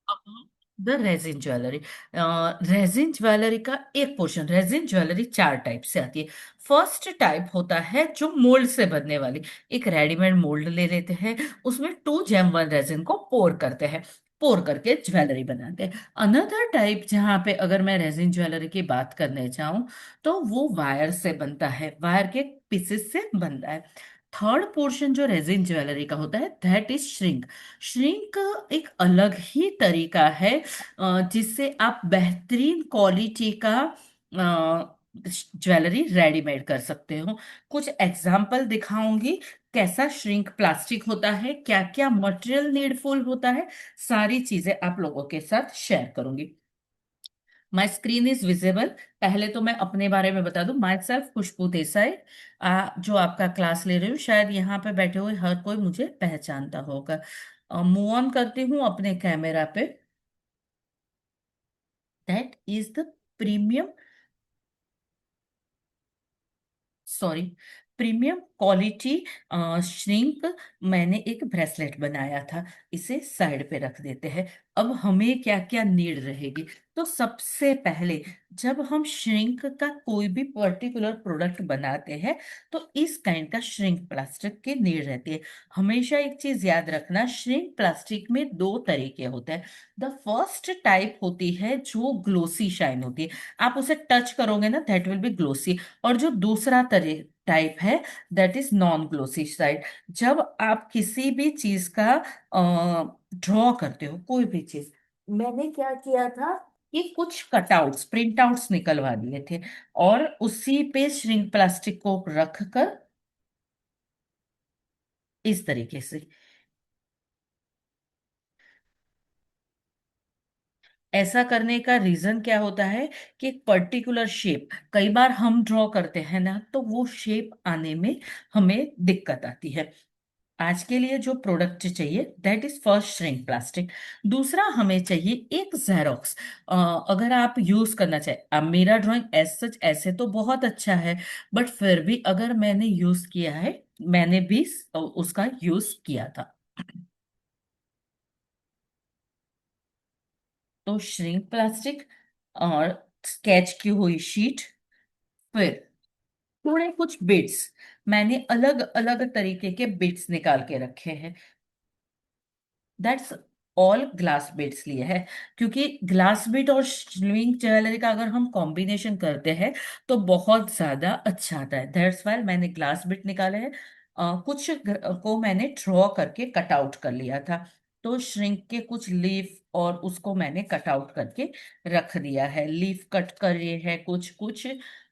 अब the resin jewellery. Resin jewellery का एक पोर्शन, रेजिन ज्वेलरी चार टाइप से आती है। फर्स्ट टाइप होता है जो मोल्ड से बनने वाली। एक रेडीमेड मोल्ड ले लेते हैं, उसमें 2 gem 1 रेजिन को पोर करते हैं, पोर करके ज्वेलरी बनाते हैं। अनदर टाइप जहाँ पे अगर मैं रेजिन ज्वेलरी की बात करने जाऊं, तो वो वायर से बनता है, वायर के पीसेस से बनता है। थर्ड पोर्शन जो रेजिन ज्वेलरी का होता है, दैट इज श्रिंक। श्रिंक एक अलग ही तरीका है, जिससे आप बेहतरीन क्वालिटी का ज्वेलरी रेडीमेड कर सकते हो। कुछ एग्जाम्पल दिखाऊंगी कैसा श्रिंक प्लास्टिक होता है, क्या क्या मटेरियल नीडफुल होता है, सारी चीजें आप लोगों के साथ शेयर करूंगी। My screen is visible. पहले तो मैं अपने बारे में बता दूं, माई सेल्फ खुशबू देसाई। जो आपका क्लास ले रही हूँ, शायद यहाँ पे बैठे हुए हर कोई मुझे पहचानता होगा। मूव ऑन करती हूँ अपने कैमरा पे। That is the premium, sorry, premium quality shrink. मैंने एक ब्रेसलेट बनाया था, इसे साइड पे रख देते हैं। अब हमें क्या क्या नीड रहेगी। तो सबसे पहले, जब हम श्रिंक का कोई भी पर्टिकुलर प्रोडक्ट बनाते हैं, तो इस काइंड का श्रिंक प्लास्टिक की नीड रहती है। हमेशा एक चीज याद रखना, श्रिंक प्लास्टिक में दो तरीके होते हैं। द फर्स्ट टाइप होती है जो ग्लोसी शाइन होती है, आप उसे टच करोगे ना, दैट विल बी ग्लोसी। और जो दूसरा तरी टाइप है, that is non glossy side. जब आप किसी भी चीज का ड्रॉ करते हो, कोई भी चीज, मैंने क्या किया था कि कुछ कटआउट्स, प्रिंट आउट्स निकलवा दिए थे, और उसी पे श्रिंक प्लास्टिक को रख कर इस तरीके से। ऐसा करने का रीजन क्या होता है कि एक पर्टिकुलर शेप, कई बार हम ड्रॉ करते हैं ना, तो वो शेप आने में हमें दिक्कत आती है। आज के लिए जो प्रोडक्ट चाहिए, that is first shrink plastic. दूसरा हमें चाहिए एक जेरोक्स। अगर आप यूज करना चाहे, अब मेरा ड्राइंग एज सच ऐसे तो बहुत अच्छा है, बट फिर भी अगर मैंने यूज किया है, मैंने भी उसका यूज किया था। तो श्रिंक प्लास्टिक और स्केच की हुई शीट, फिर थोड़े कुछ बिट्स, मैंने अलग अलग तरीके के बिट्स निकाल के रखे हैं। दैट्स ऑल ग्लास बीड्स लिए है, क्योंकि ग्लास बीड और स्विंग ज्वेलरी का अगर हम कॉम्बिनेशन करते हैं तो बहुत ज्यादा अच्छा आता है। दैट्स वाई मैंने ग्लास बीड निकाले हैं। कुछ को मैंने ड्रॉ करके कट आउट कर लिया था। तो श्रिंक के कुछ लीफ और उसको मैंने कट आउट करके रख दिया है। लीफ कट करे है, कुछ कुछ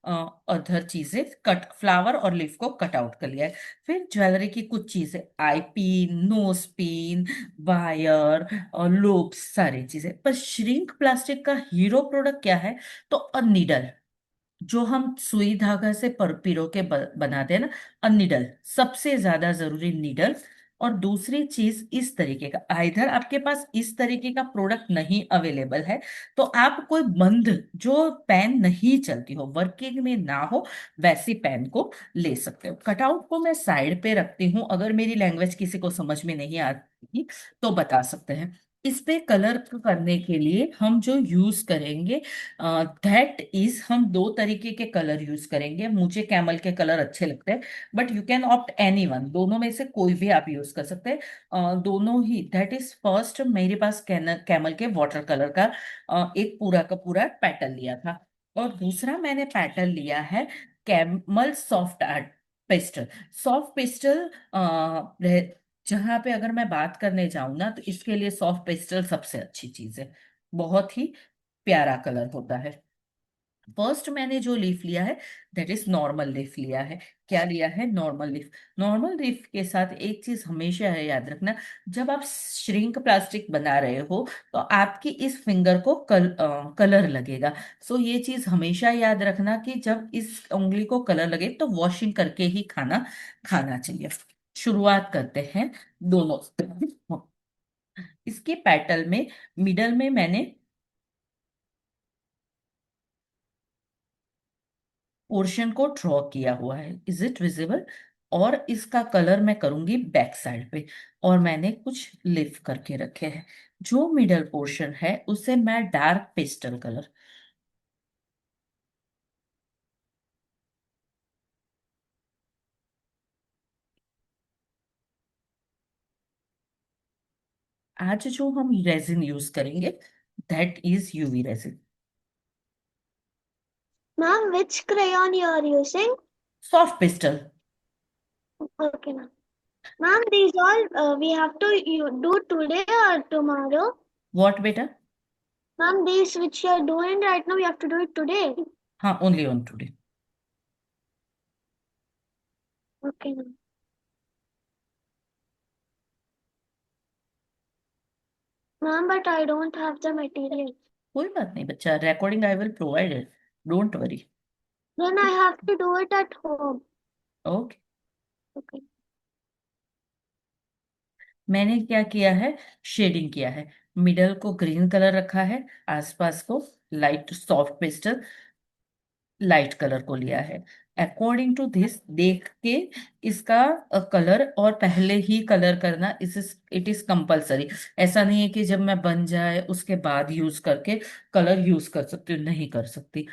अदर चीजें कट, फ्लावर और लीफ को कट आउट कर लिया है। फिर ज्वेलरी की कुछ चीजें, आई पिन, नोज पिन, वायर और लूप्स, सारी चीजें। पर श्रिंक प्लास्टिक का हीरो प्रोडक्ट क्या है, तो अ नीडल। जो हम सुई धागा से पर पिरो के बनाते हैं ना, अ नीडल, सबसे ज्यादा जरूरी नीडल। और दूसरी चीज इस तरीके का, आइधर आपके पास इस तरीके का प्रोडक्ट नहीं अवेलेबल है, तो आप कोई बंद, जो पेन नहीं चलती हो, वर्किंग में ना हो, वैसी पेन को ले सकते हो। कटआउट को मैं साइड पे रखती हूँ, अगर मेरी लैंग्वेज किसी को समझ में नहीं आती तो बता सकते हैं। इस पे कलर करने के लिए हम जो यूज करेंगे, दैट इज, हम दो तरीके के कलर यूज करेंगे। मुझे कैमल के कलर अच्छे लगते हैं, but you can opt any one, दोनों में से कोई भी आप यूज कर सकते हैं। दोनों ही, दैट इज फर्स्ट मेरे पास कैमल के वाटर कलर का एक पूरा का पूरा पैटर्न लिया था। और दूसरा मैंने पैटर्न लिया है camel soft art pastel. Soft pastel, जहाँ पे अगर मैं बात करने जाऊँ ना, तो इसके लिए सॉफ्ट पेस्टल सबसे अच्छी चीज है। बहुत ही प्यारा कलर होता है। फर्स्ट मैंने जो लीफ लिया है, दैट इज नॉर्मल लीफ लिया है। क्या लिया है? Normal leaf. नॉर्मल लीफ के साथ एक चीज हमेशा है याद रखना, जब आप श्रिंक प्लास्टिक बना रहे हो, तो आपकी इस फिंगर को कलर लगेगा। सो ये चीज हमेशा याद रखना कि जब इस उंगली को कलर लगे तो वॉशिंग करके ही खाना खाना चाहिए। शुरुआत करते हैं दोनों। इसके पेटल में मिडल में मैंने पोर्शन को ड्रॉ किया हुआ है। Is it visible? और इसका कलर मैं करूंगी बैक साइड पे। और मैंने कुछ लिफ्ट करके रखे हैं। जो मिडल पोर्शन है उसे मैं डार्क पेस्टल कलर। आज जो हम रेजिन यूज करेंगे that is UV resin. Ma'am, which crayon you are using? Soft pastel. Okay, ma'am. Ma'am, these all we have to do today or tomorrow? What बेटा? Ma'am, these which you are doing right now, we have to do it today. हाँ, only on today. Okay, ma'am. Ma'am, but I don't have the material. कोई बात नहीं बच्चा, recording I will provide, don't worry. Then I have to do it at home. Okay. Okay. मैंने क्या किया है, shading किया है। मिडल को ग्रीन कलर रखा है, आसपास को light soft pastel light colour को लिया है। अकॉर्डिंग टू दिस देख के इसका कलर और पहले ही कलर करना इस इट इज कंपलसरी। ऐसा नहीं है कि जब मैं बन जाए उसके बाद यूज करके कलर यूज कर सकती हूँ, नहीं कर सकती।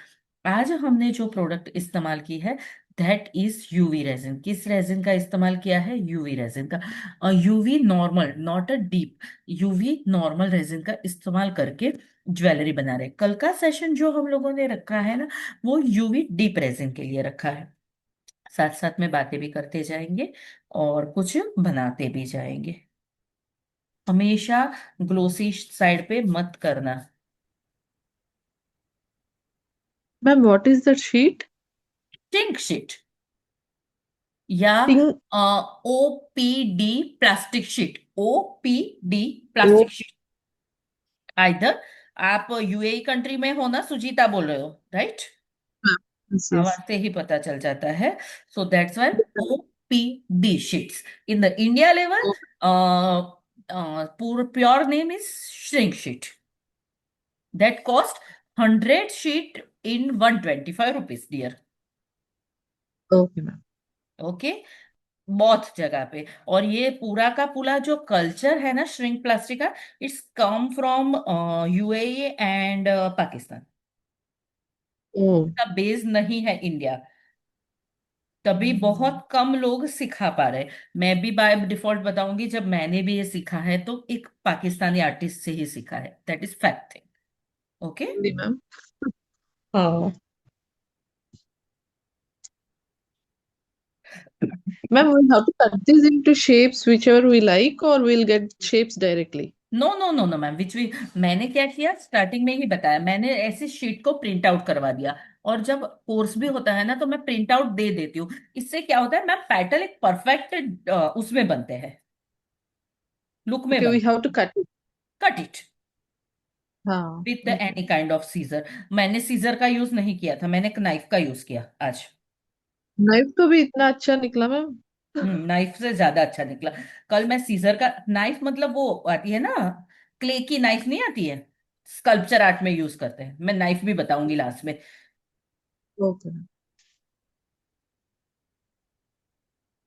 आज हमने जो प्रोडक्ट इस्तेमाल की है दैट इज यूवी रेजिन। किस रेजिन का इस्तेमाल किया है? यूवी रेजिन का। UV normal, not a deep, UV normal resin का इस्तेमाल करके ज्वेलरी बना रहे हैं। कल का सेशन जो हम लोगों ने रखा है ना, वो यूवी डीप रेजिन के लिए रखा है। साथ साथ में बातें भी करते जाएंगे और कुछ बनाते भी जाएंगे। हमेशा ग्लोसी साइड पे मत करना। Ma'am, what is that sheet? Tank sheet या Pink. OPD plastic sheet, OPD Oh, plastic sheet. Either आप यूएई कंट्री में हो ना, सुजीता बोल रहे हो राइट? ma'am. Yes, yes. आवाज से ही पता चल जाता है। So that's why OPD sheets. In the India level Oh, पूरा pure name is shrink sheet. That cost 100 sheet in 125 rupees dear. okay, ma'am. Okay. बहुत जगह पे। और ये पूरा का पूरा जो कल्चर है ना श्रिंक प्लास्टिक का, it's come from UAE and Pakistan. Oh, इसका बेस नहीं है इंडिया। तभी बहुत कम लोग सिखा पा रहे। मैं भी बाय डिफॉल्ट बताऊंगी, जब मैंने भी ये सीखा है तो एक पाकिस्तानी आर्टिस्ट से ही सीखा है, that is fact thing. Okay. really, ma'am. Oh, ma'am, we'll have to cut this into shapes whichever we like, or we'll get shapes directly. No no no no ma'am, which we, मैंने क्या किया starting में ही बताया, मैंने ऐसी sheet को print out करवा दिया। और जब कोर्स भी होता है ना तो मैं प्रिंट आउट दे देती हूँ। इससे क्या होता है मैम, पैटर्न एक परफेक्ट उसमें बनते हैं, लुक में Okay, we बनते have to हैं। cut it. Cut it Ah, with okay. Any kind of scissor. मैंने सीजर का यूज नहीं किया था, मैंने एक नाइफ का यूज किया आज। नाइफ तो भी इतना अच्छा निकला मैम। नाइफ से ज्यादा अच्छा निकला। कल मैं सीजर का नाइफ, मतलब वो आती है ना, क्ले की नाइफ नहीं आती है, स्कल्पचर आर्ट में यूज करते हैं। मैं नाइफ भी बताऊंगी लास्ट में। Okay.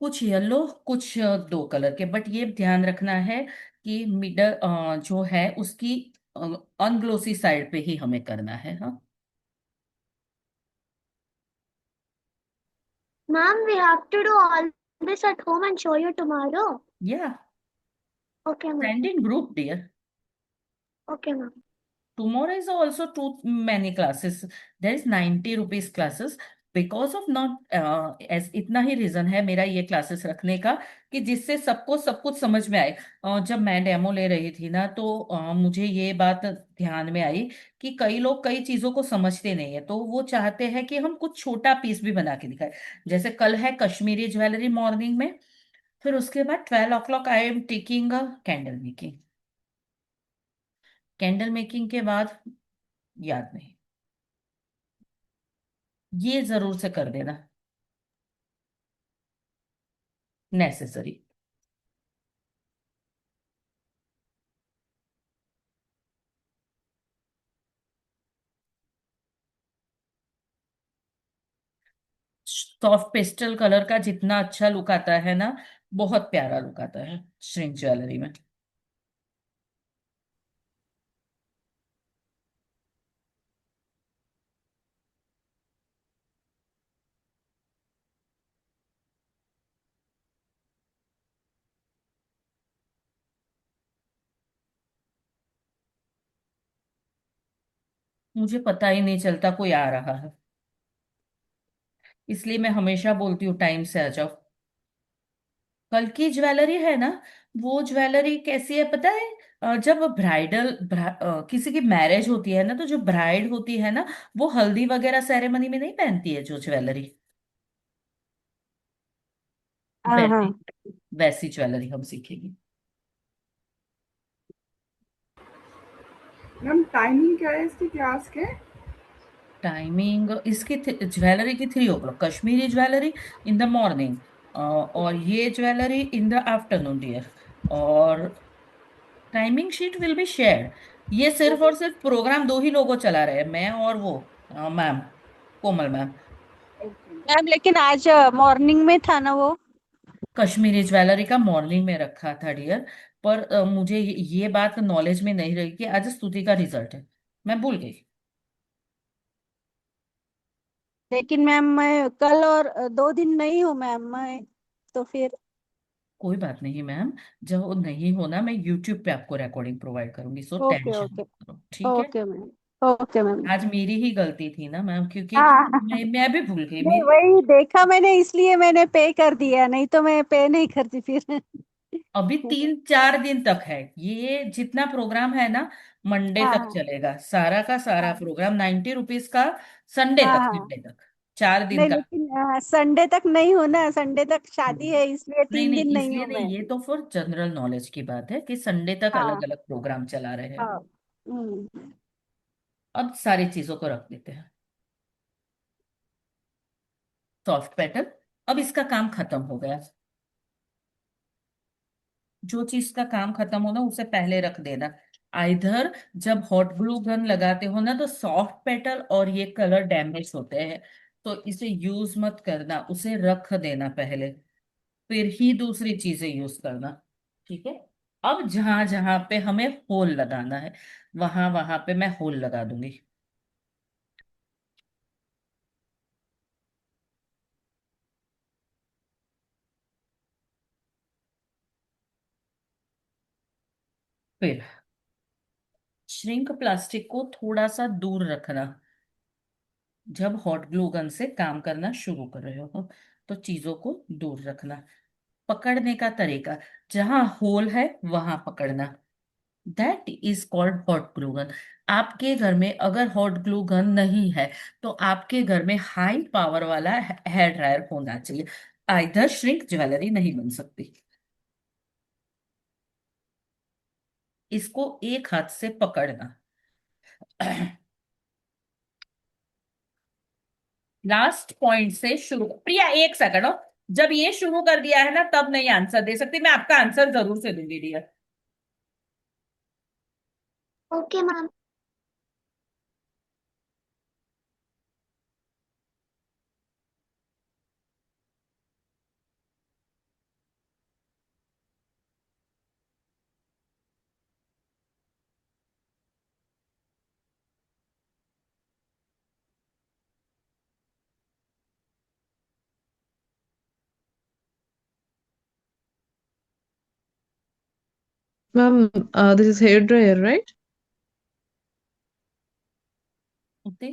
कुछ येलो, कुछ दो कलर के, बट ये ध्यान रखना है कि मिडल जो है उसकी अनग्लोसी साइड पे ही हमें करना है। हाँ। Ma'am, we have to do all this at home and show you tomorrow. या Okay, ma'am. Send in group dear. Okay, ma'am. Tomorrow is also too many classes. There is 90 rupees classes because of not as इतना ही reason है मेरा ये classes रखने का, कि जिससे सबको सब कुछ समझ में आए। जब मैं डेमो ले रही थी ना तो मुझे ये बात ध्यान में आई कि कई लोग कई चीजों को समझते नहीं है, तो वो चाहते हैं कि हम कुछ छोटा पीस भी बना के दिखाए। जैसे कल है कश्मीरी ज्वेलरी मॉर्निंग में, फिर उसके बाद 12 o'clock I am taking a candle making. Candle making के बाद याद नहीं, ये जरूर से कर देना, नेसेसरी। सॉफ्ट पेस्टल कलर का जितना अच्छा लुक आता है ना, बहुत प्यारा लुक आता है श्रिंक ज्वेलरी में। मुझे पता ही नहीं चलता कोई आ रहा है, इसलिए मैं हमेशा बोलती हूँ टाइम से आ जाओ। कल की ज्वेलरी है ना, वो ज्वेलरी कैसी है पता है? जब किसी की मैरिज होती है ना, तो जो ब्राइड होती है ना, वो हल्दी वगैरह सेरेमनी में नहीं पहनती है जो ज्वेलरी, हाँ हाँ। वैसी वैसी ज्वेलरी हम सीखेंगे। मैम टाइमिंग क्या है इसकी क्लास के? टाइमिंग इसकी ज्वेलरी की 3 o'clock, Kashmiri jewellery in the morning, और ये jewellery in the afternoon dear. और timing sheet will be shared. ये सिर्फ और सिर्फ प्रोग्राम दो ही लोगों चला रहे हैं, मैं और वो मैम, कोमल मैम। ओके। मैम लेकिन आज मॉर्निंग में था ना वो। कश्मीरी ज्वेलरी का मॉर्निंग में रखा था डियर, पर मुझे ये बात नॉलेज में नहीं रही कि आज स्तुति का रिजल्ट है, मैं भूल गई। लेकिन मैम मैं कल और 2 दिन नहीं हूँ मैम मैं, तो फिर। कोई बात नहीं मैम, जब वो नहीं होना मैं यूट्यूब पे आपको रिकॉर्डिंग प्रोवाइड करूंगी, सो ओके टेंशन ओके। मत करो, ठीक है? Okay ma'am. Okay ma'am. आज मेरी ही गलती थी ना मैम, क्योंकि हाँ मैं भी भूल गई नहीं मेरी। वही देखा मैंने इसलिए मैंने पे कर दिया, नहीं तो मैं पे नहीं करती फिर। अभी 3-4 दिन तक है ये जितना प्रोग्राम है ना, मंडे तक हाँ चलेगा सारा का सारा हाँ प्रोग्राम, 90 रुपीज का। संडे हाँ तक, हाँ। संडे तक 4 दिन नहीं का। लेकिन संडे तक नहीं हूँ ना, संडे तक शादी है इसलिए नहीं 3 दिन नहीं, नहीं इसलिए हूँ नहीं, मैं। ये तो फॉर जनरल नॉलेज की बात है कि संडे तक अलग हाँ अलग प्रोग्राम चला रहे हैं। हाँ। हम्म। अब सारी चीजों को रख देते हैं। सॉफ्ट पेटल, अब इसका काम खत्म हो गया। जो चीज का काम खत्म होना उसे पहले रख देना। आइधर जब हॉट ग्लू गन लगाते हो ना, तो सॉफ्ट पेटल और ये कलर डैमेज होते हैं, तो इसे यूज मत करना, उसे रख देना पहले, फिर ही दूसरी चीजें यूज करना, ठीक है? अब जहां जहां पे हमें होल लगाना है, वहां वहां पे मैं होल लगा दूंगी। फिर श्रिंक प्लास्टिक को थोड़ा सा दूर रखना। जब हॉट ग्लू गन से काम करना शुरू कर रहे हो तो चीजों को दूर रखना। पकड़ने का तरीका, जहां होल है वहां पकड़ना, that is called hot glue gun. आपके घर में अगर हॉट ग्लू गन नहीं है, तो आपके घर में हाई पावर वाला हेयर ड्रायर होना चाहिए, आइदर श्रिंक ज्वेलरी नहीं बन सकती। इसको एक हाथ से पकड़ना। लास्ट पॉइंट से शुरू, प्रिया एक सेकंड हो, जब ये शुरू कर दिया है ना तब नहीं आंसर दे सकती, मैं आपका आंसर जरूर से दूंगी dear. Okay ma'am. Ma'am, this is hair dryer, right? Okay,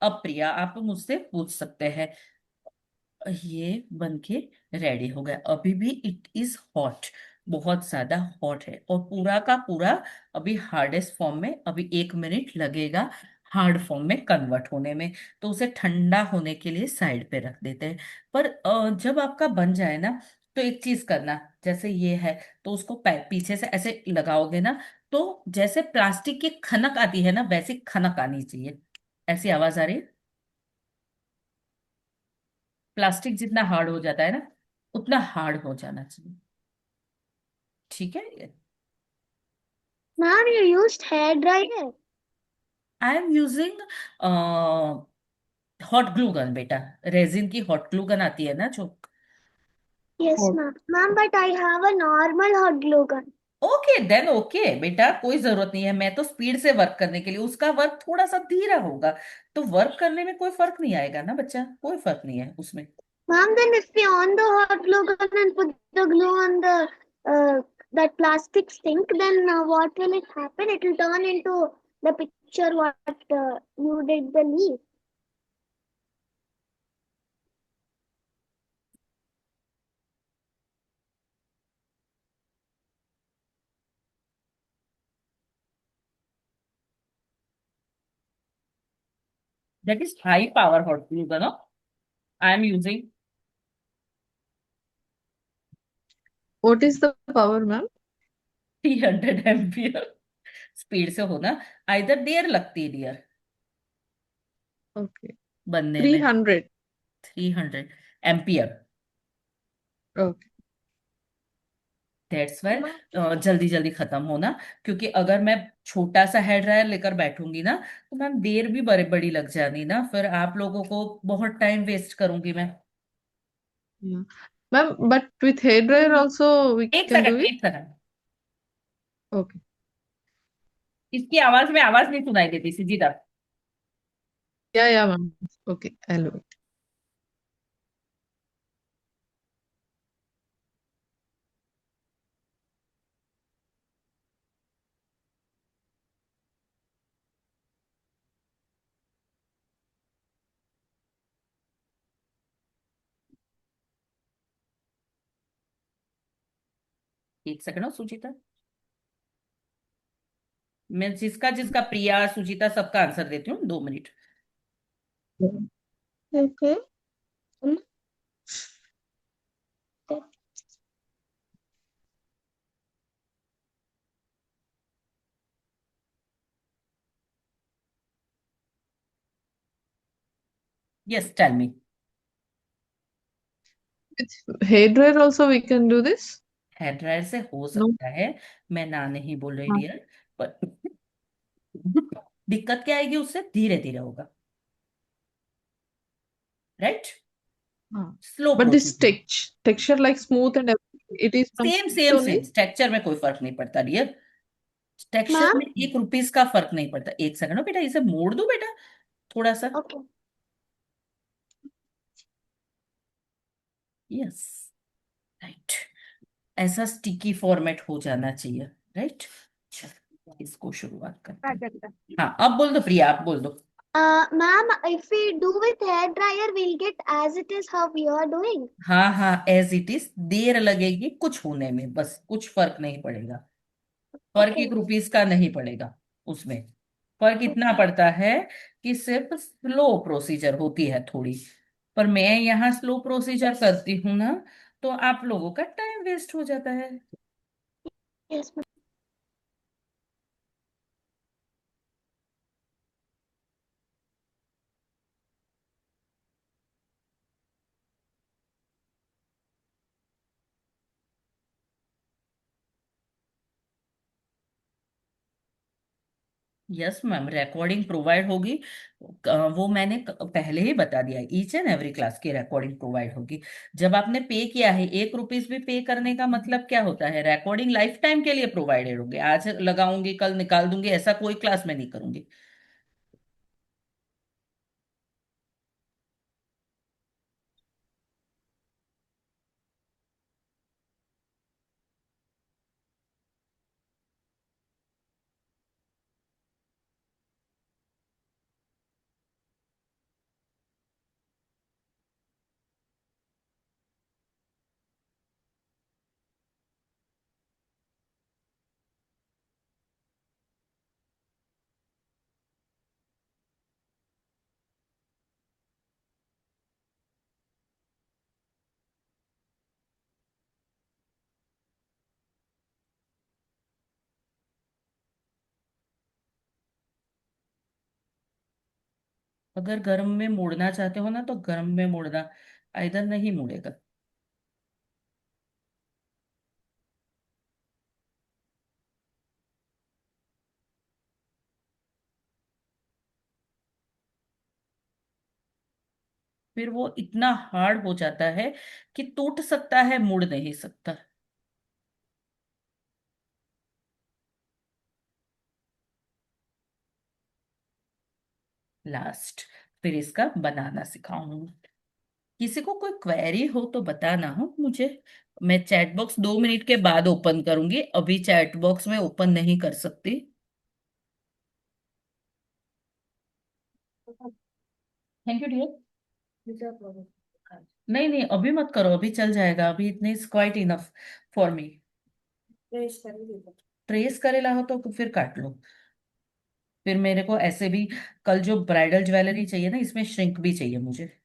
अब प्रिया आप मुझसे पूछ सकते हैं। ये बन के रेडी हो गया, अभी भी इट इज हॉट, बहुत ज्यादा हॉट है, और पूरा का पूरा अभी हार्डेस्ट फॉर्म में, अभी 1 मिनट लगेगा हार्ड फॉर्म में कन्वर्ट होने में, तो उसे ठंडा होने के लिए साइड पे रख देते हैं। पर जब आपका बन जाए ना, तो एक चीज करना, जैसे ये है, तो उसको पीछे से ऐसे लगाओगे ना, तो जैसे प्लास्टिक की खनक आती है ना, वैसी खनक आनी चाहिए। ऐसी आवाज आ रही है? प्लास्टिक जितना हार्ड हो जाता है ना, उतना हार्ड हो जाना चाहिए, ठीक है? Ma'am you used hair dryer? I am using hot glue gun बेटा, रेजिन की हॉट ग्लू गन आती है ना जो। Yes, Hot. ma'am. Ma'am, but I have a normal hot glue gun. Okay then okay बेटा, कोई जरूरत नहीं है, मैं तो स्पीड से वर्क करने के लिए, उसका वर्क थोड़ा सा धीरा होगा, तो वर्क करने में कोई फर्क नहीं आएगा ना बच्चा, कोई फर्क नहीं है उसमें। Ma'am, then if we on the hot glue gun and put the glue on the that plastic sink, then what will it happen? It will turn into the picture what you did the leaf. That is high power hot glue gun. No? I am using What is the power, ma'am? 300 ampere speed से होना, इधर देर लगती है dear Okay. बनने में। 300. 300 ampere, Okay. That's why जल्दी जल्दी खत्म होना। क्योंकि अगर मैं छोटा सा हेयर ड्रायर लेकर बैठूंगी ना, तो मैम देर भी बड़े बड़ी लग जानी ना, फिर आप लोगों को बहुत टाइम वेस्ट करूंगी मैं। Yeah. Ma'am, but with hair dryer also we एक can do सेकंड it? एक सेकंड, Okay. इसकी आवाज में आवाज नहीं सुनाई देती सीधा। Yeah, yeah, ma'am. Okay, I'll do it. एक सेकंड हो सुचिता, मैं जिसका जिसका प्रिया सुचिता सबका आंसर देती हूँ, 2 मिनट। Okay. Yes tell me. With hair dryer also we can do this? Hair dryer से हो No. सकता है, मैं ना नहीं बोल रही हाँ. डियर, पर दिक्कत क्या आएगी, उससे धीरे धीरे होगा, राइट, हाँ. Slow But this procedure. texture like smooth and everything, it is from same it same only? Same structure में कोई फर्क नहीं पड़ता डियर, टेक्सचर Ma'am? में 1 रुपीस का फर्क नहीं पड़ता। एक सेकंड हो बेटा, इसे मोड़ दो बेटा थोड़ा सा। Okay. यस राइट, ऐसा स्टिकी फॉर्मेट हो जाना चाहिए, राइट। चलो इसको शुरुआत करते हैं। हाँ अब बोल दो प्रिया, आप बोल दो। Ma'am, if we do with hair dryer, we'll get as it is how we are doing. हाँ हाँ एज इट इज, देर लगेगी कुछ होने में, बस कुछ फर्क नहीं पड़ेगा, फर्क Okay. 1 रुपीस का नहीं पड़ेगा उसमें। फर्क इतना Okay. पड़ता है कि सिर्फ स्लो प्रोसीजर होती है थोड़ी, पर मैं यहाँ स्लो प्रोसीजर करती हूँ ना, तो आप लोगों का टाइम वेस्ट हो जाता है। Yes, ma'am. Yes ma'am, recording provide होगी, वो मैंने पहले ही बता दिया, ईच एंड एवरी क्लास की रिकॉर्डिंग प्रोवाइड होगी। जब आपने पे किया है, 1 रुपीस भी पे करने का मतलब क्या होता है, रिकॉर्डिंग लाइफ टाइम के लिए प्रोवाइडेड होगी, आज लगाऊंगी कल निकाल दूंगी ऐसा कोई क्लास में नहीं करूंगी। अगर गर्म में मोड़ना चाहते हो ना, तो गर्म में मोड़ना, इधर नहीं मुड़ेगा। फिर वो इतना हार्ड हो जाता है कि टूट सकता है, मुड़ नहीं सकता। लास्ट, फिर इसका बनाना सिखाऊंगी। किसी को कोई क्वेरी हो तो बताना हो मुझे। मैं चैट बॉक्स 2 मिनट के बाद ओपन करूंगी, अभी चैट बॉक्स में ओपन नहीं कर सकती। Thank you dear. नहीं नहीं, अभी मत करो, अभी चल जाएगा, अभी इतने is quite enough for me. Trace करेला हो तो फिर काट लो। फिर मेरे को ऐसे भी कल जो ब्राइडल ज्वेलरी चाहिए ना, इसमें श्रिंक भी चाहिए मुझे।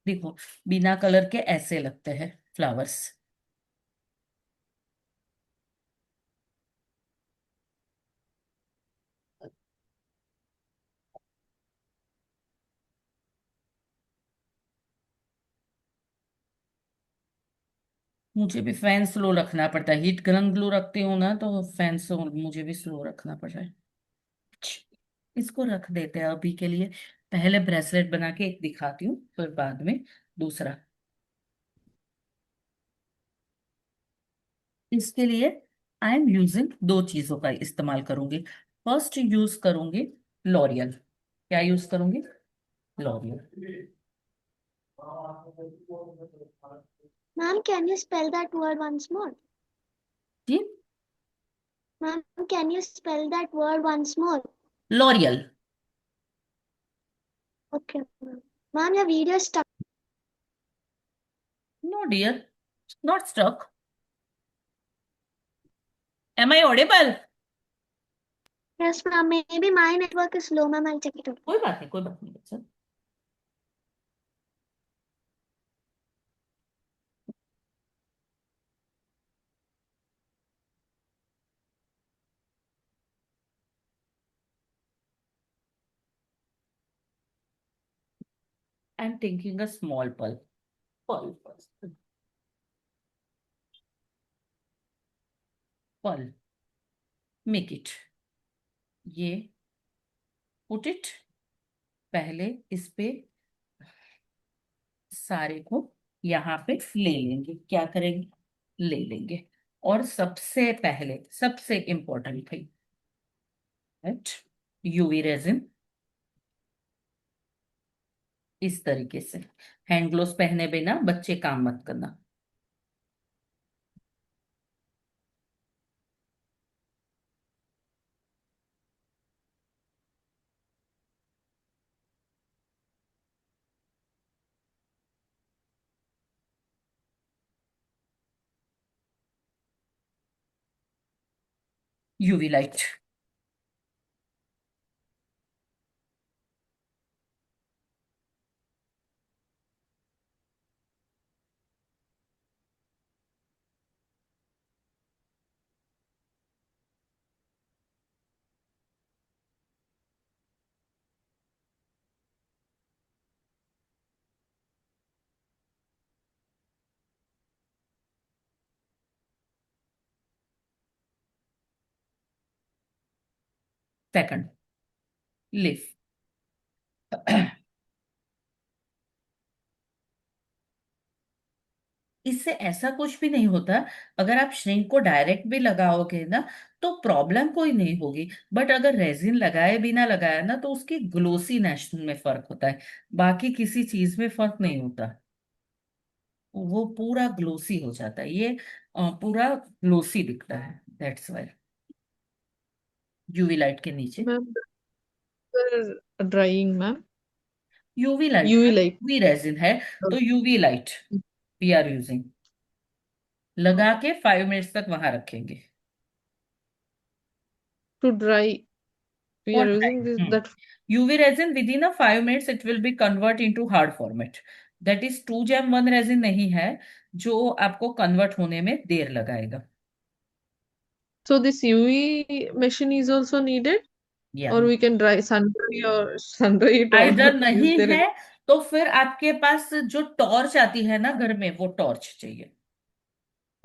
देखो, बिना कलर के ऐसे लगते हैं फ्लावर्स। मुझे भी फैन स्लो रखना पड़ता है, हीट गन ग्लो रखती हूँ ना, तो फैन से मुझे भी स्लो रखना पड़ रहा है। इसको रख देते हैं अभी के लिए। पहले ब्रेसलेट बना के एक दिखाती हूँ, फिर बाद में दूसरा। इसके लिए आई एम यूजिंग 2 चीजों का इस्तेमाल करूंगी। फर्स्ट यूज करूंगी लॉरियल। क्या यूज करूंगी? L'Oreal. Ma'am, can you spell that word once more? जी, Ma'am, can you spell that word once more? L'Oreal. Okay, ma'am. Ma'am, your video is stuck. No dear, not stuck. Am I audible? Yes, ma'am. Maybe my network is slow, ma'am. I'll check it out. कोई बात नहीं, कोई बात नहीं बच्चा। I am taking a small pearl. Pearl pearl pearl, make it. ये put it. पहले इस पे सारे को यहाँ पे ले लेंगे। क्या करेंगे? ले लेंगे। और सबसे पहले सबसे इंपॉर्टेंट थिंग, यूवी रेजिन। इस तरीके से हैंड ग्लोव्स पहने बिना बच्चे काम मत करना। UV light. Second, live. इससे ऐसा कुछ भी नहीं होता। अगर आप श्रिंक को डायरेक्ट भी लगाओगे ना, तो प्रॉब्लम कोई नहीं होगी। बट अगर रेजिन लगाए बिना लगाया ना, तो उसकी ग्लोसीनेस में फर्क होता है, बाकी किसी चीज में फर्क नहीं होता। वो पूरा ग्लोसी हो जाता है, ये पूरा ग्लोसी दिखता है, दैट्स वाई। यूवी लाइट के नीचे। Ma'am, drying, ma'am. UV light, UV light. UV resin है, तो UV light we are using. लगा के 5 मिनट्स तक वहां रखेंगे। To dry. We और are using this time that. UV resin within a 5 minutes it will be convert into hard format. That is 2 gem 1 resin नहीं है जो आपको कन्वर्ट होने में देर लगाएगा. So this UV machine is also needed, या or we can sun dry it or either use नहीं there. है तो फिर आपके पास जो टॉर्च आती है ना घर में वो टॉर्च चाहिए.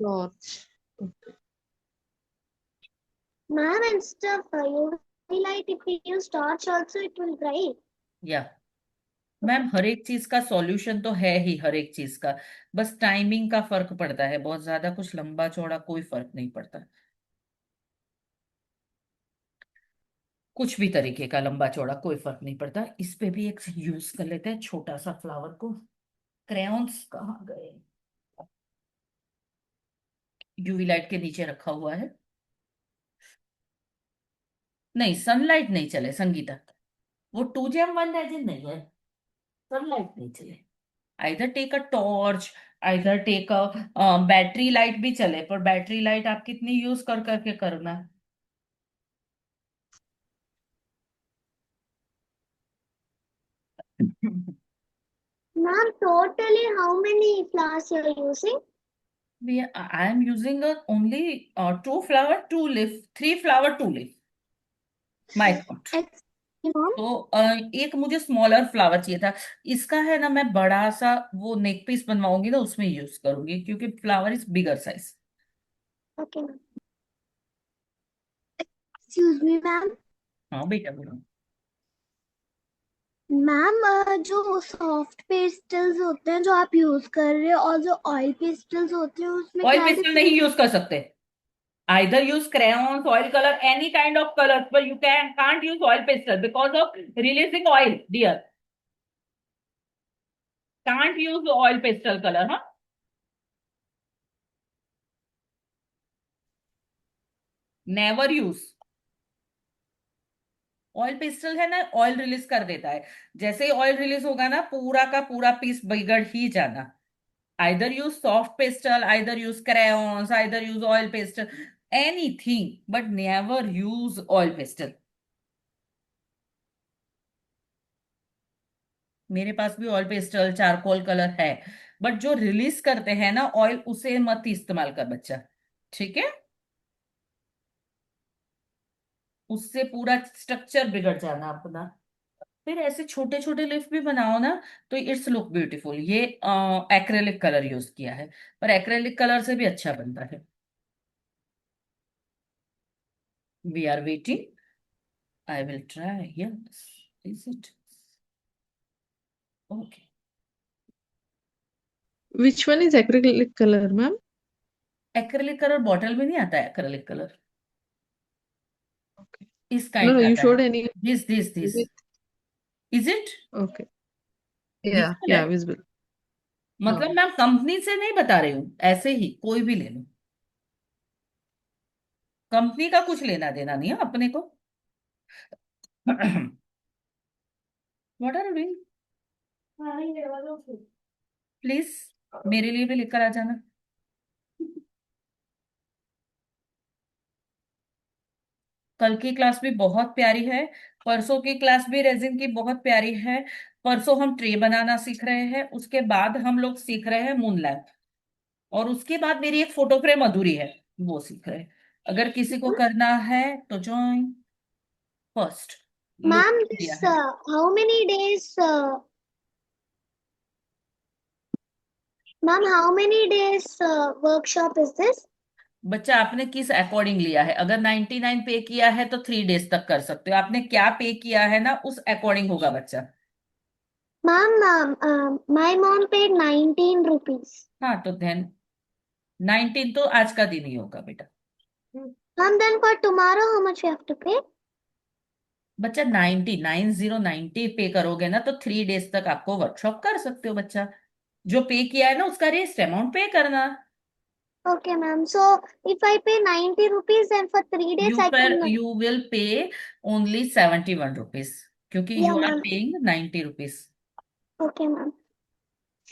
Torch. Ma'am, instead of UV light, if we use torch also, it will dry. या मैम हर एक चीज का सॉल्यूशन तो है ही हर एक चीज का. बस टाइमिंग का फर्क पड़ता है. बहुत ज्यादा कुछ लंबा चौड़ा कोई फर्क नहीं पड़ता. कुछ भी तरीके का लंबा चौड़ा कोई फर्क नहीं पड़ता. इस पे भी एक यूज कर लेते हैं छोटा सा फ्लावर को. क्रेयॉन्स कहाँ गए? यूवी लाइट के नीचे रखा हुआ है. नहीं सनलाइट नहीं चले संगीता. वो 2 gem 1 रेजिन नहीं है. सनलाइट नहीं चले. Either take a torch either take a battery light भी चले. पर बैटरी लाइट आप कितनी यूज कर करके करना. Ma'am, totally how many flowers you are using? I am using only 2 flower 2 leaf 3 flower 2 leaf. My thought. Ma'am, तो एक मुझे स्मॉलर फ्लावर चाहिए था. इसका है ना मैं बड़ा सा वो नेक पीस बनवाऊंगी ना उसमें यूज करूंगी क्योंकि flower is bigger size. okay, ma'am. Excuse me, ma'am. हाँ बेटा बोलो. मैम जो सॉफ्ट पेस्टल्स होते हैं जो आप यूज कर रहे हो और जो ऑयल पेस्टल्स होते हैं उसमें ऑयल क्या पेस्टल नहीं डिफरेंस? यूज कर सकते. Either use crayons, oil color, any kind of colors, but you can't use oil pastel because of releasing oil, dear. Can't use oil pastel color, huh? Never use. Oil pastel है ना oil release कर देता है. जैसे ही oil release होगा ना पूरा का पूरा पीस बिगड़ ही जाना. Either use soft pastel, either use crayons, either use oil pastel, anything, but never use oil pastel. मेरे पास भी ऑयल पेस्टल चारकोल कलर है. बट जो रिलीज करते हैं ना ऑयल उसे मत इस्तेमाल कर बच्चा. ठीक है. उससे पूरा स्ट्रक्चर बिगड़ जाना अपना. फिर ऐसे छोटे छोटे लिफ भी बनाओ ना तो इट्स लुक ब्यूटीफुल. ये एक्रेलिक कलर यूज किया है पर एक्रेलिक कलर से भी अच्छा बनता है. We are waiting. I will try. Yes is it. Okay. Which one is acrylic color, ma'am? Acrylic colour bottle में नहीं आता है. Acrylic colour Okay. इस No, काइंड no, का you आता है. showed any. This With. Is it. Okay. Yeah, visible है. yeah, visible. मतलब हाँ. मैं कंपनी से नहीं बता रही हूँ. ऐसे ही कोई भी ले लो. कंपनी का कुछ लेना देना नहीं है अपने को. What are doing. प्लीज मेरे लिए भी लेकर आ जाना. कल की क्लास भी बहुत प्यारी है. परसों की क्लास भी रेजिन की बहुत प्यारी है. परसों हम ट्रे बनाना सीख रहे हैं. उसके बाद हम लोग सीख रहे हैं मून लैम्प. और उसके बाद मेरी एक फोटो फ्रेम अधूरी है वो सीख रहे हैं. अगर किसी को करना है तो ज्वाइन. फर्स्ट Ma'am, लोकेशन दिया this है. how many days? Ma'am, how many days workshop is this? बच्चा आपने किस अकॉर्डिंग लिया है. अगर 99 पे किया है तो 3 डेज तक कर सकते हो. आपने क्या पे किया है ना उस अकॉर्डिंग होगा बच्चा. Ma'am, my mom paid 19 rupees. हाँ तो देन 19 तो आज का दिन ही होगा बेटा. Ma'am, then for tomorrow, how much we have to pay? बच्चा 90 पे करोगे ना तो 3 डेज तक आपको वर्कशॉप कर सकते हो बच्चा. जो पे किया है ना उसका रेस्ट अमाउंट पे करना. Okay, ma'am. So if I pay 90 rupees, then for 3 days I can. You will pay only 71 rupees क्योंकि Yeah, you are ma'am. Paying 90 rupees. Okay, ma'am.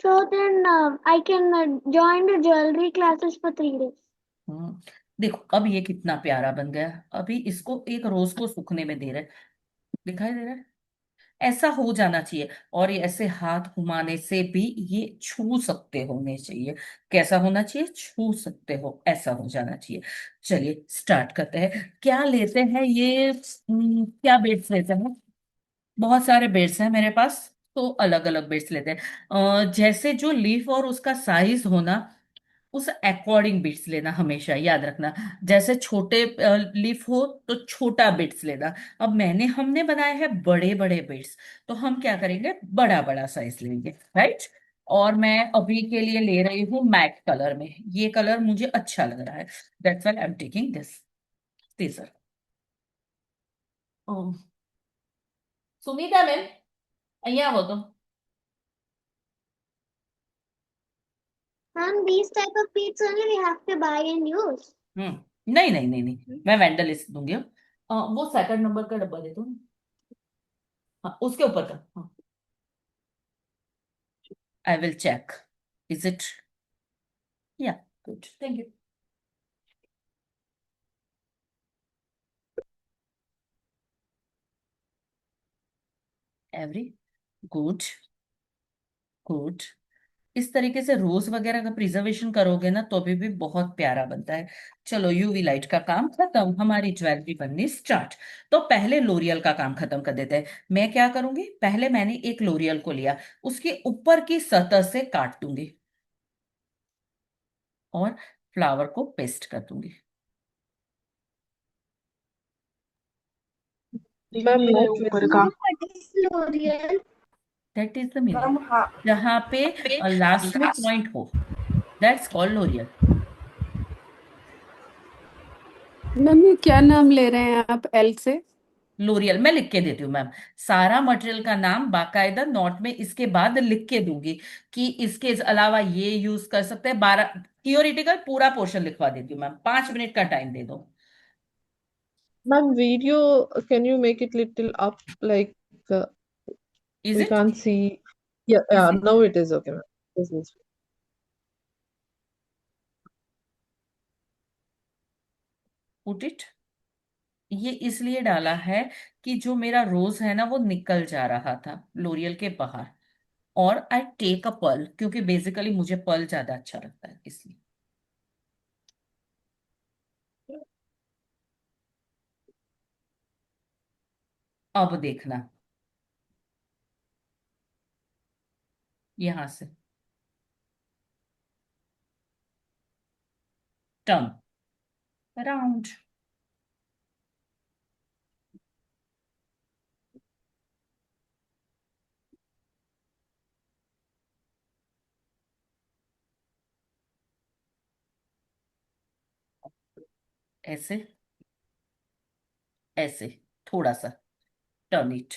So then I can join the jewelry classes for 3 days. देखो अब ये कितना प्यारा बन गया. अभी इसको एक रोज को सूखने में दे रहे. दिखाई दे रहा है? ऐसा हो जाना चाहिए। और ये ऐसे हाथ घुमाने से भी ये छू सकते होने चाहिए। कैसा होना चाहिए? छू सकते हो, ऐसा हो जाना चाहिए। चलिए स्टार्ट करते हैं। क्या लेते हैं ये? क्या बेड्स लेते हैं? बहुत सारे बेड्स हैं मेरे पास, तो अलग अलग बेड्स लेते हैं। जैसे जो लीफ और उसका साइज होना, उस अकॉर्डिंग बिट्स लेना, हमेशा याद रखना। जैसे छोटे लीफ हो तो छोटा बिट्स लेना। अब हमने बनाए हैं बड़े बड़े बिट्स, तो हम क्या करेंगे? बड़ा बड़ा साइज लेंगे, राइट। और मैं अभी के लिए ले रही हूँ मैट कलर में। ये कलर मुझे अच्छा लग रहा है, that's why I am taking this scissor. Sunita ma'am, અહીંયા આવો તો। Ma'am, these type of beads only we have to buy and use. नहीं नहीं नहीं नहीं, मैं वेंडलिस्ट दूंगी। वो सेकंड नंबर का डब्बा दे दो। हाँ, उसके ऊपर का। हाँ, I will check. Is it? Yeah, good, thank you. Every, good, good. इस तरीके से रोज वगैरह का प्रिजर्वेशन करोगे ना तो अभी भी बहुत प्यारा बनता है। चलो, यूवी लाइट का काम खत्म, हमारी ज्वेलरी बननी स्टार्ट। तो पहले लोरियल का काम खत्म कर देते हैं। मैं क्या करूंगी? पहले मैंने एक लोरियल को लिया, उसके ऊपर की सतह से काट दूंगी और फ्लावर को पेस्ट कर दूंगी। मैम ये है नॉट ऊपर विजिबल। का। What is L'Oreal? That is the mirror. Ma'am हाँ। जहां पे लास्ट में पॉइंट हो, दैट्स कॉल्ड लोरियल। मैम ये क्या नाम ले रहे हैं आप एल से? लोरियल मैं लिख के देती हूँ मैम। सारा मटेरियल का नाम बाकायदा नोट में इसके बाद लिख के दूंगी कि इसके अलावा ये यूज कर सकते हैं। 12 थियोरिटिकल पूरा पोर्शन लिखवा देती हूँ मैम, 5 मिनट का टाइम दे दो। Ma'am, video, can you make it little up? Like is we it? can't see. Yeah, is yeah. It? Now it is okay, ma'am. This. Put it. ये इसलिए डाला है कि जो मेरा रोज है ना वो निकल जा रहा था लोरियल के बाहर। और आई टेक अ पर्ल, क्योंकि बेसिकली मुझे पर्ल ज्यादा अच्छा लगता है, इसलिए। अब देखना, यहां से टर्न अराउंड। ऐसे, ऐसे, थोड़ा सा turn it.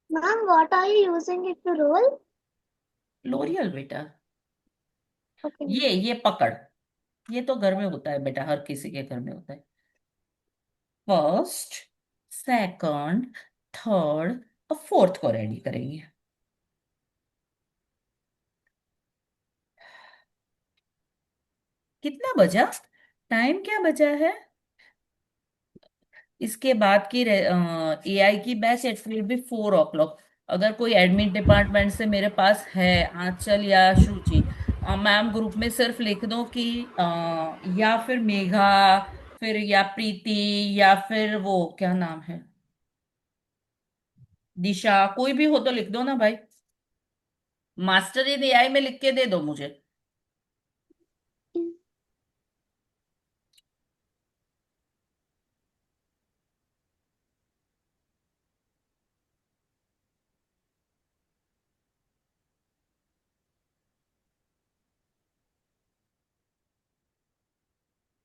Ma'am, what are you using it to roll? L'Oreal बेटा। Okay. ये पकड़, ये तो घर में होता है बेटा, हर किसी के घर में होता है। फर्स्ट, सेकंड, थर्ड और फोर्थ को रेडी करेंगे। कितना बजा? टाइम क्या बचा है? इसके बाद की एआई की batch, it will be 4 o'clock। अगर कोई एडमिन डिपार्टमेंट से मेरे पास है, आंचल या शुचि, मैम ग्रुप में सिर्फ लिख दो कि या फिर मेघा, फिर या प्रीति, या फिर वो क्या नाम है, दिशा, कोई भी हो तो लिख दो ना भाई। मास्टर इन एआई में लिख के दे दो मुझे।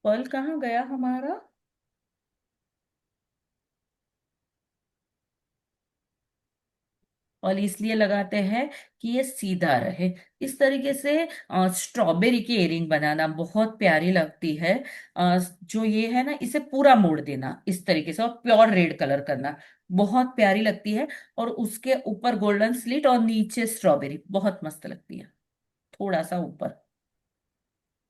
पल कहाँ गया हमारा? और इसलिए लगाते हैं कि ये सीधा रहे। इस तरीके से स्ट्रॉबेरी की इयरिंग बनाना बहुत प्यारी लगती है। जो ये है ना, इसे पूरा मोड़ देना इस तरीके से और प्योर रेड कलर करना, बहुत प्यारी लगती है। और उसके ऊपर गोल्डन स्लिट और नीचे स्ट्रॉबेरी, बहुत मस्त लगती है, थोड़ा सा ऊपर।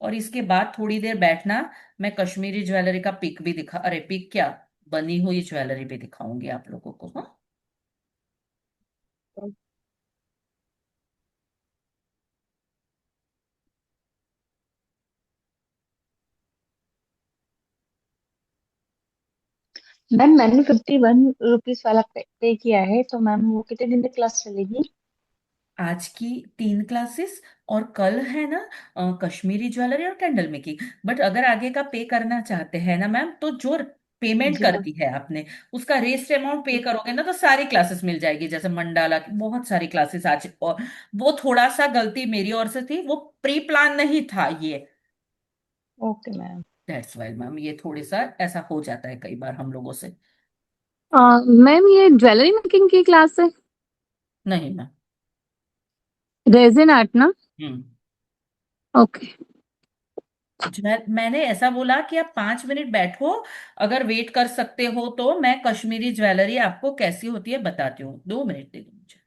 और इसके बाद थोड़ी देर बैठना, मैं कश्मीरी ज्वेलरी का पिक भी दिखा, अरे पिक क्या, बनी हुई ज्वेलरी भी दिखाऊंगी आप लोगों को। हाँ, मैम मैंने 51 रुपीज वाला पे किया है, तो मैम वो कितने दिन तक क्लास चलेगी? आज की 3 क्लासेस, और कल है ना कश्मीरी ज्वेलरी और कैंडल मेकिंग। बट अगर आगे का पे करना चाहते हैं ना मैम, तो जो पेमेंट जी कर मैम। दी है आपने, उसका रेस्ट अमाउंट पे करोगे ना, तो सारी क्लासेस मिल जाएगी। जैसे मंडाला की बहुत सारी क्लासेस आज, और वो थोड़ा सा गलती मेरी ओर से थी, वो प्री प्लान नहीं था ये। Okay ma'am. That's why ma'am, ये थोड़ी सा ऐसा हो जाता है कई बार हम लोगों से। मैम ये ज्वेलरी मेकिंग की क्लास है? नहीं मैम। रेजिन आर्ट ना? हम्म। ओके। मैंने ऐसा बोला कि आप 5 मिनट बैठो, अगर वेट कर सकते हो तो मैं कश्मीरी ज्वेलरी आपको कैसी होती है बताती हूँ। 2 मिनट दे दो मुझे।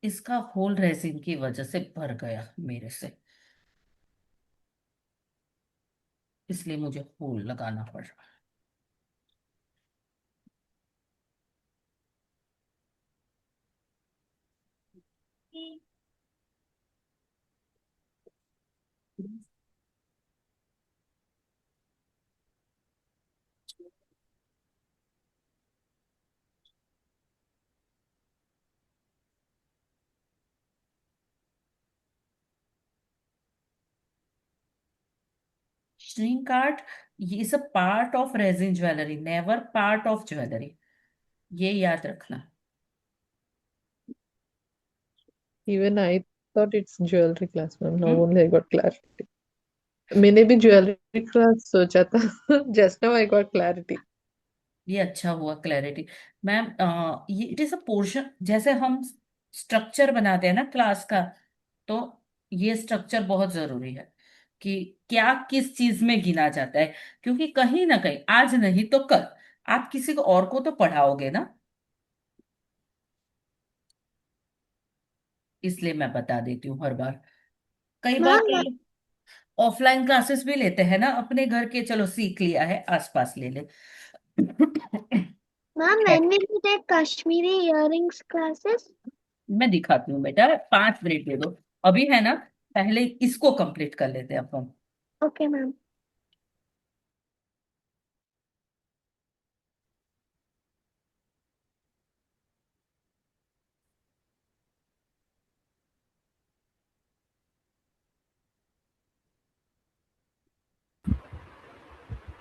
इसका होल रेजिन की वजह से भर गया मेरे से, इसलिए मुझे होल लगाना पड़ रहा है। श्रिंक आर्ट, ये is a part of resin jewellery, never part of jewellery, ये याद रखना। Even I thought it's jewelry class, ma'am. Now hmm. only I got clarity. मैंने भी ज्वेलरी क्लास सोचा था. Just now I got clarity. ये अच्छा हुआ क्लैरिटी। मैम ये इट इज अ पोर्शन, जैसे हम स्ट्रक्चर बनाते हैं ना क्लास का, तो ये स्ट्रक्चर बहुत जरूरी है कि क्या किस चीज में गिना जाता है। क्योंकि कहीं ना कहीं, आज नहीं तो कल, आप किसी को और को तो पढ़ाओगे ना, इसलिए मैं बता देती हूँ हर बार। कई बार मैम कई ऑफलाइन क्लासेस भी लेते हैं ना अपने घर के, चलो सीख लिया है आसपास ले ले। मैम खैर, when will you take Kashmiri earrings classes? मैं दिखाती हूँ बेटा, 5 मिनट दे दो। अभी है ना, पहले इसको कंप्लीट कर लेते हैं अपन। Okay, ma'am.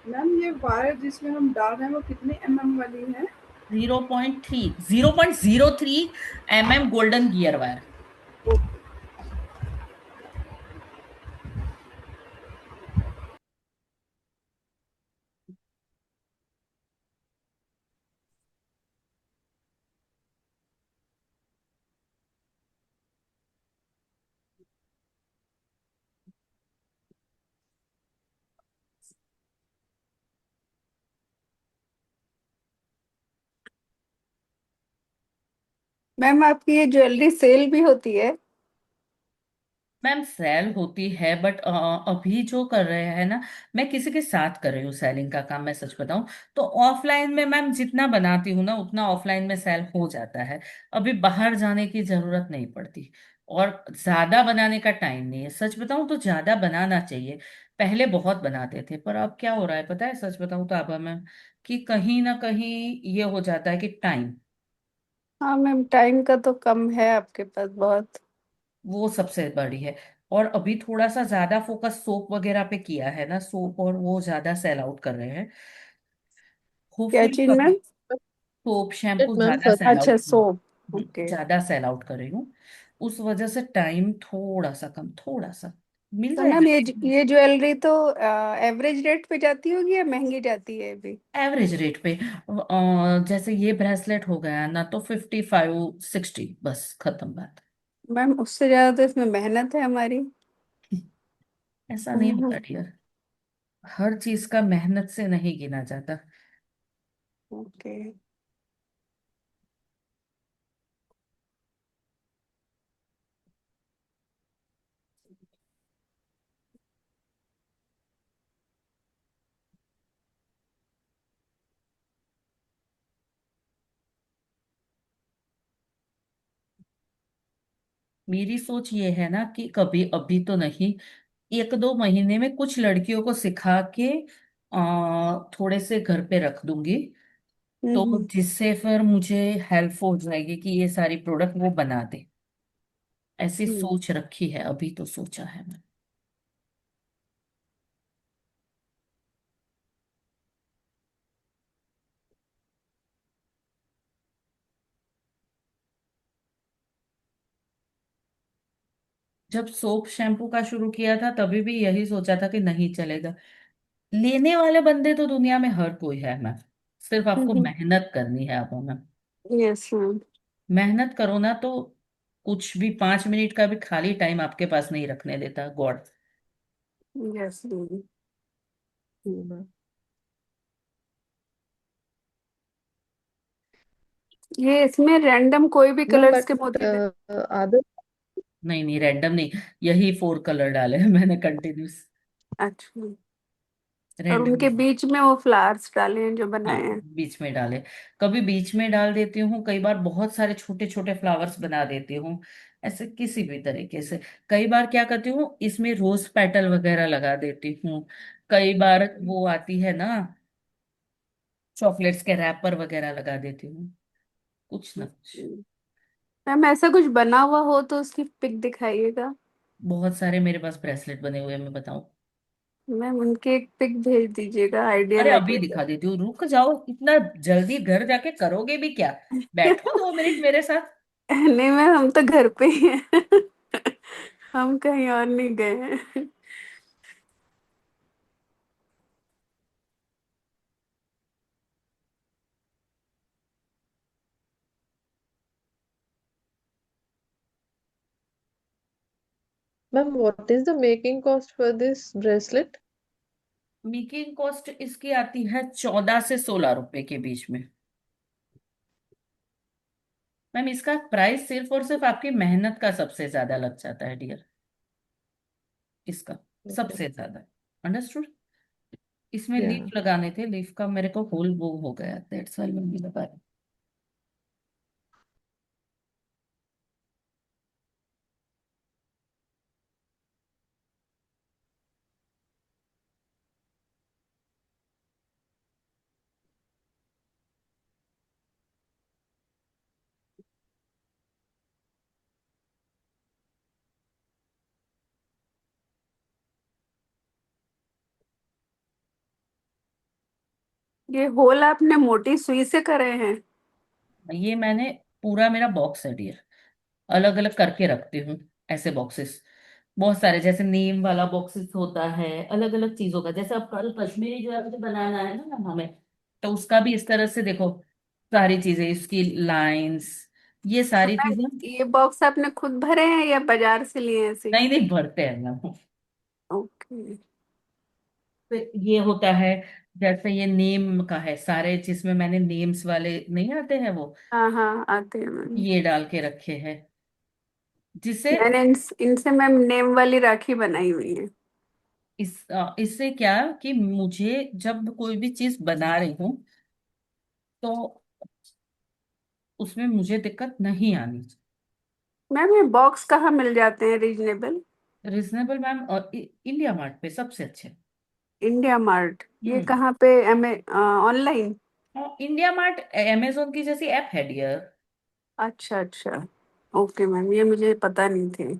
मैम ये वायर जिसमें हम डाल रहे हैं वो कितने mm वाली है? 0.3, 0.03 गोल्डन गियर वायर। मैम आपकी ये ज्वेलरी सेल भी होती है? मैम सेल होती है, बट अभी जो कर रहे हैं ना, मैं किसी के साथ कर रही हूँ सेलिंग का काम, मैं सच बताऊं तो। ऑफलाइन में मैम जितना बनाती हूँ ना, उतना ऑफलाइन में सेल हो जाता है। अभी बाहर जाने की जरूरत नहीं पड़ती, और ज्यादा बनाने का टाइम नहीं है। सच बताऊं तो ज्यादा बनाना चाहिए, पहले बहुत बनाते थे, पर अब क्या हो रहा है पता है, सच बताऊं तो अब मैं कि कहीं ना कहीं ये हो जाता है कि टाइम, हाँ मैम, टाइम का तो कम है आपके पास बहुत। वो सबसे बड़ी है। और अभी थोड़ा सा ज्यादा फोकस सोप वगैरह पे किया है ना, सोप और वो ज्यादा सेल आउट कर रहे हैं। क्या होपफुली चीज कभी मैम? सोप शैम्पू मैम ज्यादा सेल अच्छा, आउट, सोप। ओके। ज्यादा सेल आउट कर रही हूँ, उस वजह से टाइम थोड़ा सा कम, थोड़ा सा मिल तो मैम ये जाएगा। ये ज्वेलरी तो एवरेज रेट पे जाती होगी या महंगी जाती है अभी? एवरेज रेट पे। जैसे ये ब्रेसलेट हो गया ना, तो 55-60, बस खत्म बात। मैम उससे ज्यादा तो इसमें मेहनत है हमारी। ऐसा नहीं हम्म। होता डियर, हर चीज का मेहनत से नहीं गिना जाता। ओके। मेरी सोच ये है ना कि कभी, अभी तो नहीं, 1-2 महीने में कुछ लड़कियों को सिखा के थोड़े से घर पे रख दूंगी, तो हम्म। जिससे फिर मुझे हेल्प हो जाएगी कि ये सारी प्रोडक्ट वो बना दे। ऐसी हम्म। सोच रखी है, अभी तो सोचा है मैंने। जब सोप शैम्पू का शुरू किया था तभी भी यही सोचा था कि नहीं चलेगा। लेने वाले बंदे तो दुनिया में हर कोई है मैम, सिर्फ आपको हम्म। मेहनत करनी है। आप मैम यस मैम। मेहनत करो ना, तो कुछ भी 5 मिनट का भी खाली टाइम आपके पास नहीं रखने देता गॉड। Yes ma'am. ये इसमें रैंडम कोई भी मैम कलर्स बट के मोती दे? आदत नहीं नहीं, रैंडम नहीं, यही 4 कलर डाले हैं मैंने कंटिन्यूस, अच्छा। और रैंडम उनके नहीं। बीच में वो फ्लावर्स डाले हैं जो बनाए हाँ हैं? बीच में डाले, कभी बीच में डाल देती हूँ, कई बार बहुत सारे छोटे छोटे फ्लावर्स बना देती हूँ, ऐसे किसी भी तरीके से। कई बार क्या करती हूँ, इसमें रोज पेटल वगैरह लगा देती हूँ। कई बार वो आती है ना, चॉकलेट्स के रैपर वगैरह लगा देती हूँ, कुछ ना कुछ। मैम ऐसा कुछ बना हुआ हो तो उसकी पिक दिखाइएगा। बहुत सारे मेरे पास ब्रेसलेट बने हुए हैं, मैं बताऊं? मैम उनकी एक पिक भेज दीजिएगा, आइडिया अरे अभी लगेगा। दिखा देती हूँ, रुक जाओ, इतना जल्दी घर जाके करोगे भी क्या? बैठो 2 मिनट मेरे साथ। नहीं मैम, हम तो घर पे ही हैं। हम कहीं और नहीं गए हैं। Ma'am what is the making cost for this bracelet? Making cost इसकी आती है 14 से 16 रुपए के बीच में। मैम इसका प्राइस सिर्फ और सिर्फ आपकी मेहनत का सबसे ज्यादा लग जाता है डियर, इसका Okay. सबसे ज्यादा। अंडरस्टूड? इसमें Yeah. लीफ लगाने थे, लीफ का मेरे को होल वो हो गया, दैट्स व्हाई मैं नहीं लगा रही। ये होल आपने मोटी सुई से करे हैं? ये मैंने पूरा, मेरा बॉक्स है डियर, अलग अलग करके रखती हूँ ऐसे बॉक्सेस, बहुत सारे। जैसे नीम वाला बॉक्सेस होता है, अलग अलग चीजों का। जैसे अब कल कश्मीरी जो है मुझे बनाना है ना हमें, तो उसका भी इस तरह से देखो, सारी चीजें, इसकी लाइंस, ये तो सारी मैम चीजें। ये बॉक्स आपने खुद भरे हैं या बाजार से लिए हैं ऐसे? नहीं नहीं, भरते हैं ना। ओके। फिर ये होता है, जैसे ये नेम का है सारे, जिसमें मैंने नेम्स वाले नहीं आते हैं वो, हाँ हाँ, आते हैं मैम। ये डाल के रखे हैं, जिससे मैंने इनसे मैम नेम वाली राखी बनाई हुई है। इससे क्या कि मुझे जब कोई भी चीज बना रही हूँ, तो उसमें मुझे दिक्कत नहीं आनी चाहिए। मैम ये बॉक्स कहाँ मिल जाते हैं रीजनेबल? रीजनेबल मैम, और इंडिया मार्ट पे सबसे अच्छे। इंडिया मार्ट, ये हम्म। कहाँ पे? ऑनलाइन? और इंडिया मार्ट अमेजोन की जैसी ऐप है डियर। अच्छा अच्छा, ओके मैम, ये मुझे पता नहीं थी।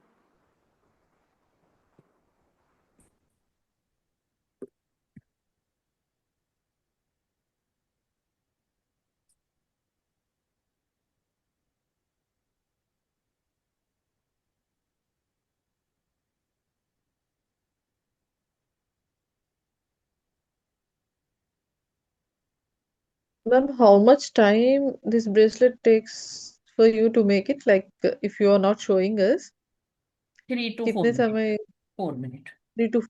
Ma'am, how much time this bracelet takes for you to make it? Like, if you are not showing us, 3 to 4 कितने मिनट समय? 4 मिनट। 3 to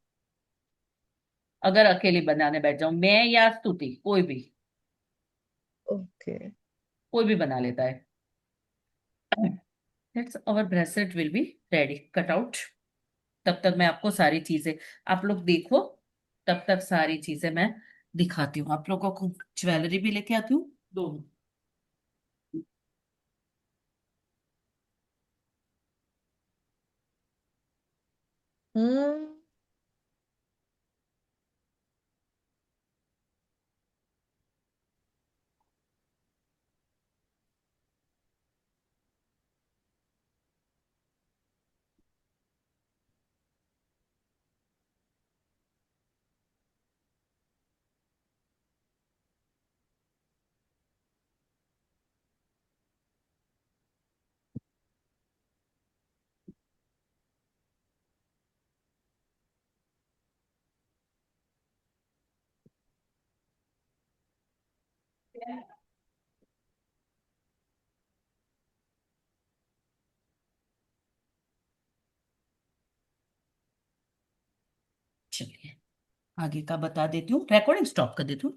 अगर अकेली बनाने बैठ जाऊं मैं या स्तुति, Okay. कोई भी बना लेता है। That's our bracelet will be ready cut out. तब तक मैं आपको सारी चीजें, आप लोग देखो, तब तक सारी चीजें मैं दिखाती हूँ आप लोगों को। ज्वेलरी भी लेके आती हूँ दोनों। Hmm. चलिए आगे का बता देती हूँ, रिकॉर्डिंग स्टॉप कर देती हूँ।